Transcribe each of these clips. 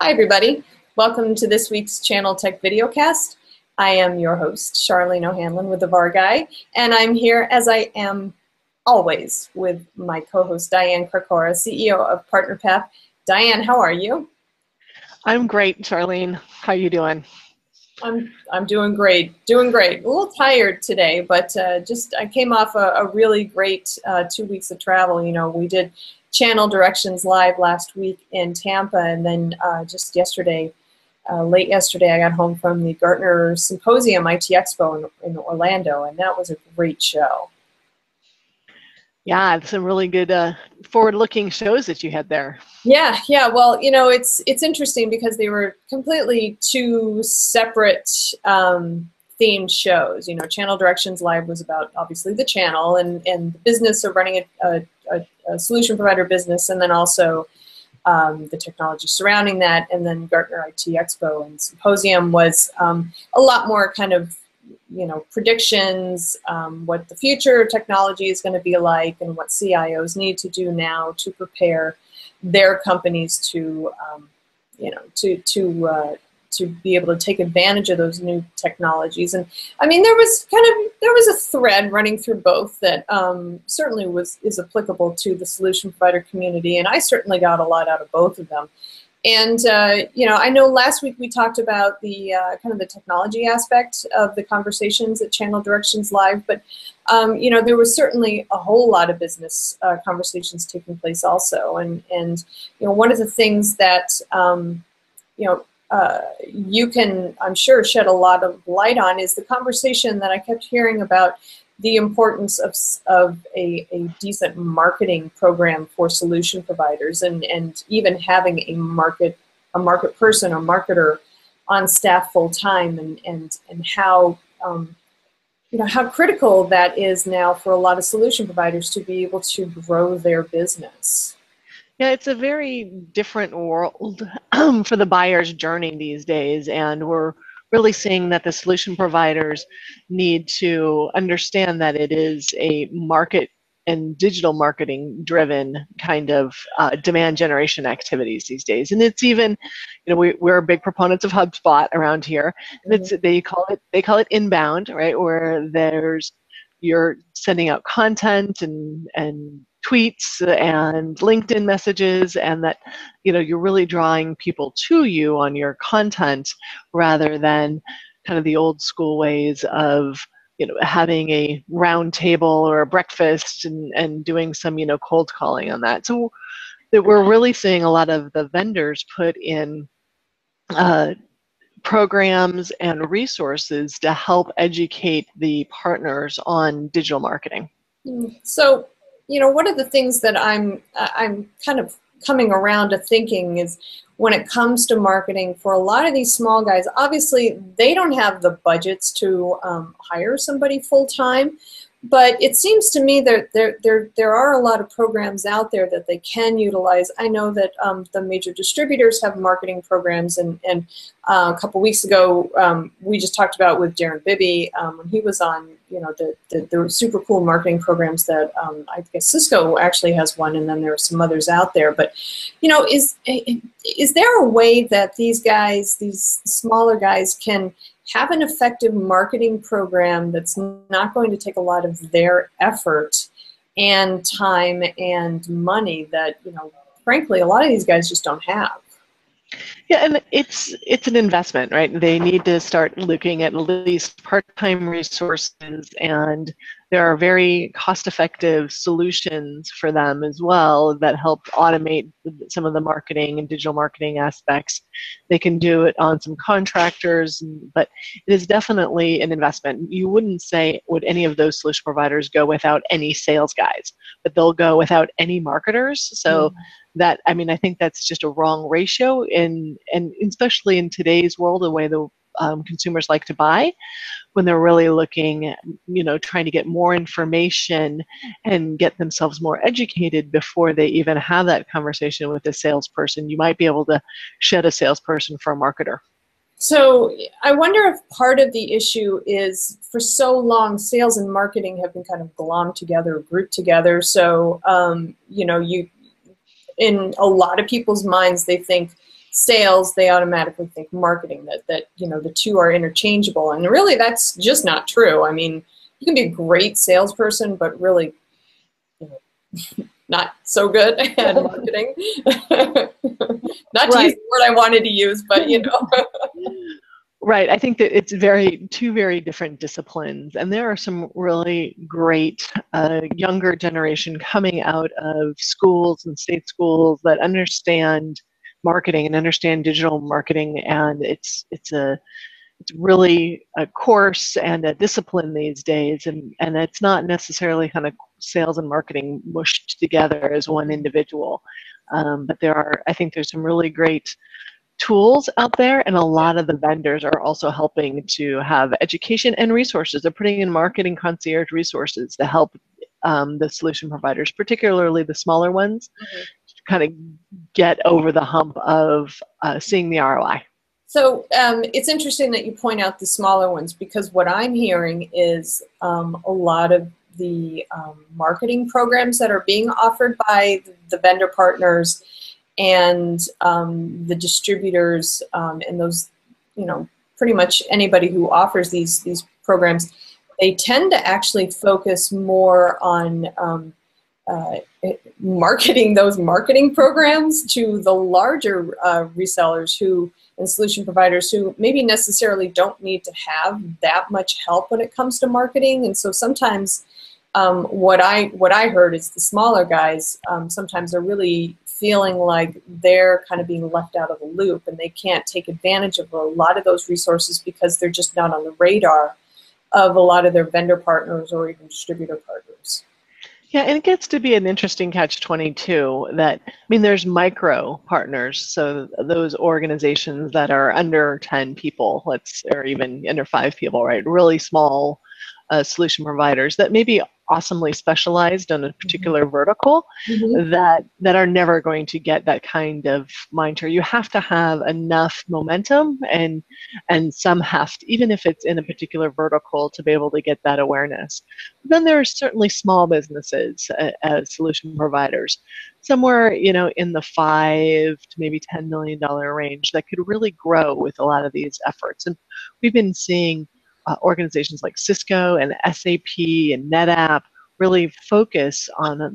Hi everybody, welcome to this week's ChannelTech VideoCast. I am your host, Charlene O'Hanlon with the VAR Guy, and I'm here as I am always with my co-host Diane Krakora, CEO of PartnerPath. Diane, how are you? I'm great, Charlene. How you doing? I'm doing great, doing great. A little tired today, but I came off a really great 2 weeks of travel. You know, we did Channel Directions Live last week in Tampa, and then just yesterday, late yesterday, I got home from the Gartner Symposium IT Expo in Orlando, and that was a great show. Yeah, some really good forward-looking shows that you had there. Yeah. Well, you know, it's interesting because they were completely two separate themed shows. You know, Channel Directions Live was about obviously the channel and the business of running a solution provider business, and then also the technology surrounding that. And then Gartner IT Expo and Symposium was a lot more kind of, you know, predictions, what the future of technology is going to be like, and what CIOs need to do now to prepare their companies to, you know, to be able to take advantage of those new technologies. And I mean, there was a thread running through both that certainly is applicable to the solution provider community, and I certainly got a lot out of both of them. And you know, I know last week we talked about the kind of the technology aspect of the conversations at Channel Directions Live, but you know, there was certainly a whole lot of business conversations taking place also. And you know, one of the things that you know, you can, I'm sure, shed a lot of light on is the conversation that I kept hearing about the importance of a decent marketing program for solution providers, and even having a market person or marketer on staff full time, and how you know, how critical that is now for a lot of solution providers to be able to grow their business. Yeah, it's a very different world for the buyer's journey these days, and we're really seeing that the solution providers need to understand that it is a market and digital marketing driven kind of demand generation activities these days. And it's even, you know, we're big proponents of HubSpot around here. And it's, they call it inbound, right? Where you're sending out content and tweets and LinkedIn messages, and that, you know, you're really drawing people to you on your content rather than kind of the old school ways of, you know, having a round table or a breakfast and doing some, you know, cold calling on that. So that we're really seeing a lot of the vendors put in programs and resources to help educate the partners on digital marketing. So, you know, one of the things that I'm kind of coming around to thinking is, when it comes to marketing for a lot of these small guys, obviously they don't have the budgets to hire somebody full time. But it seems to me that there are a lot of programs out there that they can utilize. I know that the major distributors have marketing programs, and a couple weeks ago we just talked about with Darren Bibby when he was on, you know, the super cool marketing programs that I guess Cisco actually has one, and then there are some others out there. But you know, is there a way that these guys, these smaller guys, can have an effective marketing program that's not going to take a lot of their effort and time and money that, you know, frankly, a lot of these guys just don't have? Yeah, and it's an investment, right? They need to start looking at least part-time resources, and there are very cost-effective solutions for them as well that help automate some of the marketing and digital marketing aspects. They can do it on some contractors, but it is definitely an investment. You wouldn't say, would any of those solution providers go without any sales guys, but they'll go without any marketers. So that, I mean, I think that's just a wrong ratio, and especially in today's world, the way the consumers like to buy, when they're really looking, you know, trying to get more information and get themselves more educated before they even have that conversation with a salesperson. You might be able to shed a salesperson for a marketer. So I wonder if part of the issue is, for so long, sales and marketing have been kind of glommed together, grouped together. So, you know, in a lot of people's minds, they think sales, they automatically think marketing, that you know, the two are interchangeable. And really, that's just not true. I mean, you can be a great salesperson, but really, you know, not so good at marketing. Not to use the word I wanted to use, but you know. Right. I think that it's two very different disciplines, and there are some really great younger generation coming out of schools and state schools that understand marketing and understand digital marketing, and it's really a course and a discipline these days, and it's not necessarily kind of sales and marketing mushed together as one individual, but I think there's some really great tools out there, and a lot of the vendors are also helping to have education and resources. They're putting in marketing concierge resources to help the solution providers, particularly the smaller ones, kind of get over the hump of seeing the ROI. So it's interesting that you point out the smaller ones, because what I'm hearing is a lot of the marketing programs that are being offered by the vendor partners and the distributors and those, you know, pretty much anybody who offers these programs, they tend to actually focus more on marketing those marketing programs to the larger resellers and solution providers who maybe necessarily don't need to have that much help when it comes to marketing. And so sometimes what I heard is the smaller guys sometimes are really feeling like they're kind of being left out of the loop, and they can't take advantage of a lot of those resources because they're just not on the radar of a lot of their vendor partners or even distributor partners. Yeah, and it gets to be an interesting catch-22 that, I mean, there's micro partners, so those organizations that are under 10 people, or even under 5 people, right? Really small solution providers that may be awesomely specialized on a particular vertical that are never going to get that kind of mind share. You have to have enough momentum and some heft, even if it's in a particular vertical, to be able to get that awareness. But then there are certainly small businesses as solution providers, somewhere, you know, in the $5 to maybe $10 million range that could really grow with a lot of these efforts. And we've been seeing organizations like Cisco and SAP and NetApp really focus on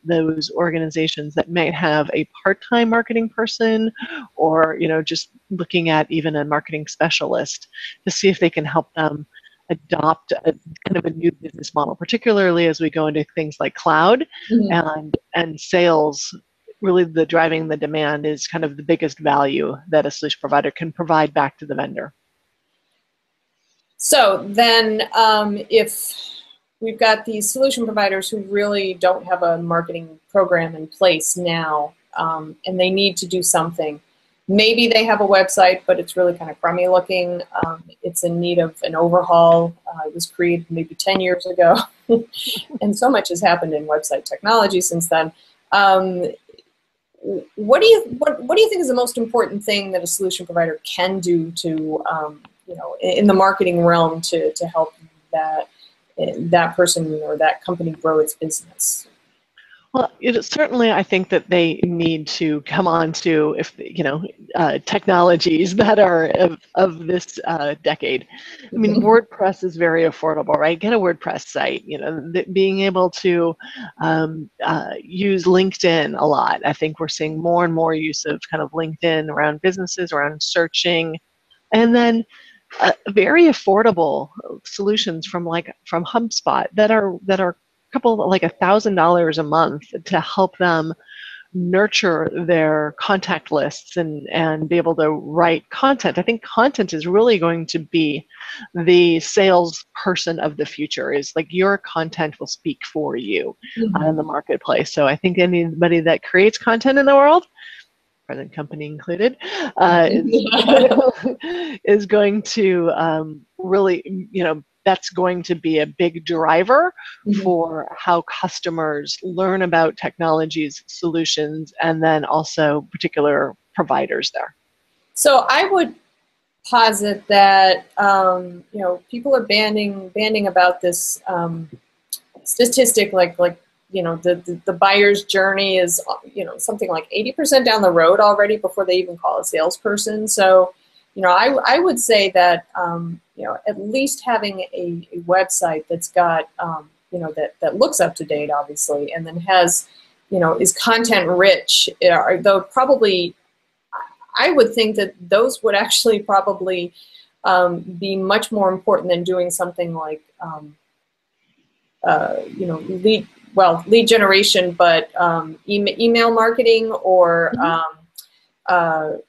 those organizations that may have a part-time marketing person, or, you know, just looking at even a marketing specialist to see if they can help them adopt a kind of a new business model, particularly as we go into things like cloud and sales. Really, the driving the demand is kind of the biggest value that a solution provider can provide back to the vendor. So then if we've got these solution providers who really don't have a marketing program in place now, and they need to do something, maybe they have a website, but it's really kind of crummy looking. It's in need of an overhaul. It was created maybe 10 years ago, and so much has happened in website technology since then. What do you think is the most important thing that a solution provider can do to you know, in the marketing realm to help that person or that company grow its business? Well, certainly, I think that they need to come on to, technologies that are of this decade. I mean, WordPress is very affordable, right? Get a WordPress site. You know, being able to use LinkedIn a lot. I think we're seeing more and more use of kind of LinkedIn around businesses, around searching, and then very affordable solutions from HubSpot that are couple like $1,000 a month to help them nurture their contact lists and be able to write content. I think content is really going to be the salesperson of the future. Is like your content will speak for you in the marketplace. So I think anybody that creates content in the world, present company included, is going to really, that's going to be a big driver for how customers learn about technologies, solutions, and then also particular providers there. So I would posit that people are banding about this statistic, like you know, the buyer's journey is, you know, something like 80% down the road already before they even call a salesperson. So, you know, I would say that, you know, at least having a website that's got, you know, that looks up to date, obviously, and then has, you know, is content rich, though probably, I would think that those would actually probably be much more important than doing something like, you know, lead generation, but email marketing or what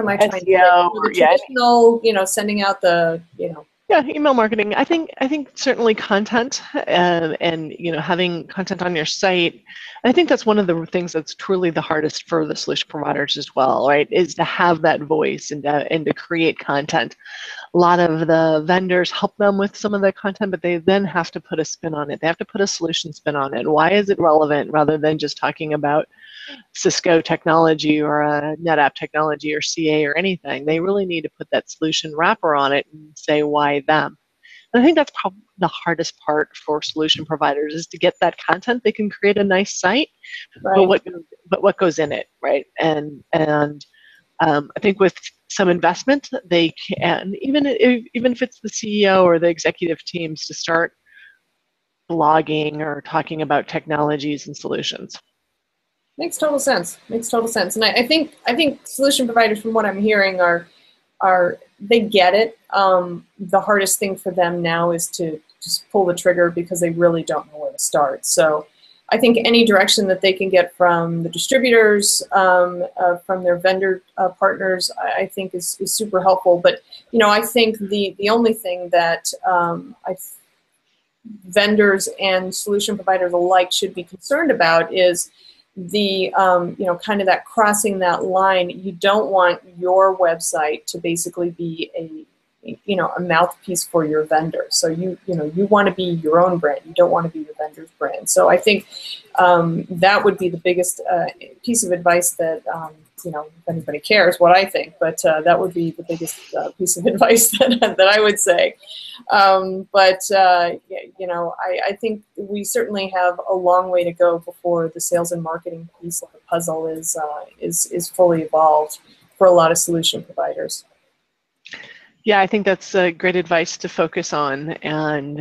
am I trying to say? The traditional, you know, sending out the, you know. Yeah, email marketing. I think certainly content and you know, having content on your site. I think that's one of the things that's truly the hardest for the solution providers as well, right? Is to have that voice and to create content. A lot of the vendors help them with some of the content, but they then have to put a spin on it. They have to put a solution spin on it. Why is it relevant rather than just talking about Cisco technology or a NetApp technology or CA or anything? They really need to put that solution wrapper on it and say, why them? And I think that's probably the hardest part for solution providers, is to get that content. They can create a nice site, right, but what goes in it, right? And I think with some investment, they can, even if it's the CEO or the executive teams, to start blogging or talking about technologies and solutions. Makes total sense. Makes total sense. And I think solution providers, from what I'm hearing, are they get it. The hardest thing for them now is to just pull the trigger because they really don't know where to start. So I think any direction that they can get from the distributors, from their vendor partners, I think is super helpful. But, you know, I think the only thing that vendors and solution providers alike should be concerned about is the, you know, kind of that crossing that line. You don't want your website to basically be you know, a mouthpiece for your vendor. So you know, you want to be your own brand. You don't want to be your vendor's brand. So I think that would be the biggest piece of advice that, you know, if anybody cares what I think, but that would be the biggest piece of advice that I would say. You know, I think we certainly have a long way to go before the sales and marketing piece of the puzzle is fully evolved for a lot of solution providers. Yeah, I think that's great advice to focus on, and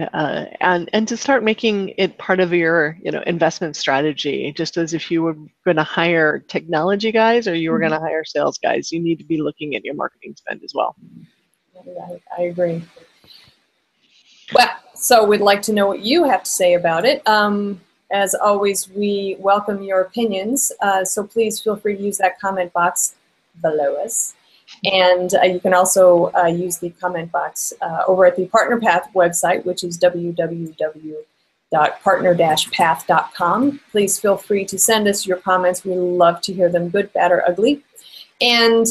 to start making it part of your, you know, investment strategy. Just as if you were going to hire technology guys or you were going to hire sales guys, you need to be looking at your marketing spend as well. I agree. Well, so we'd like to know what you have to say about it. As always, we welcome your opinions, so please feel free to use that comment box below us. And you can also use the comment box over at the PartnerPath website, which is www.partner-path.com. Please feel free to send us your comments. We love to hear them, good, bad, or ugly. And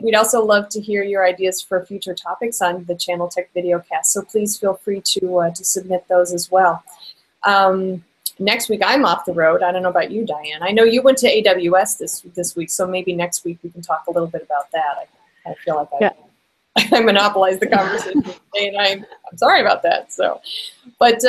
we'd also love to hear your ideas for future topics on the ChannelTech VideoCast. So please feel free to submit those as well. Next week, I'm off the road. I don't know about you, Diane. I know you went to AWS this week, so maybe next week we can talk a little bit about that. I feel like I monopolized the conversation today, and I'm sorry about that. So, but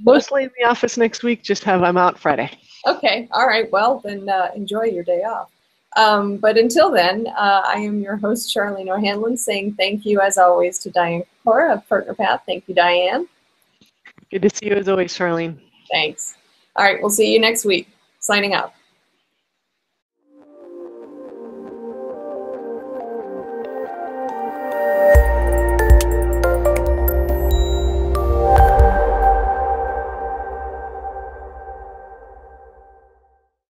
mostly in the office next week. I'm out Friday. Okay. All right. Well, then enjoy your day off. But until then, I am your host, Charlene O'Hanlon, saying thank you, as always, to Diane Krakora of PartnerPath. Thank you, Diane. Good to see you, as always, Charlene. Thanks. All right, we'll see you next week. Signing out.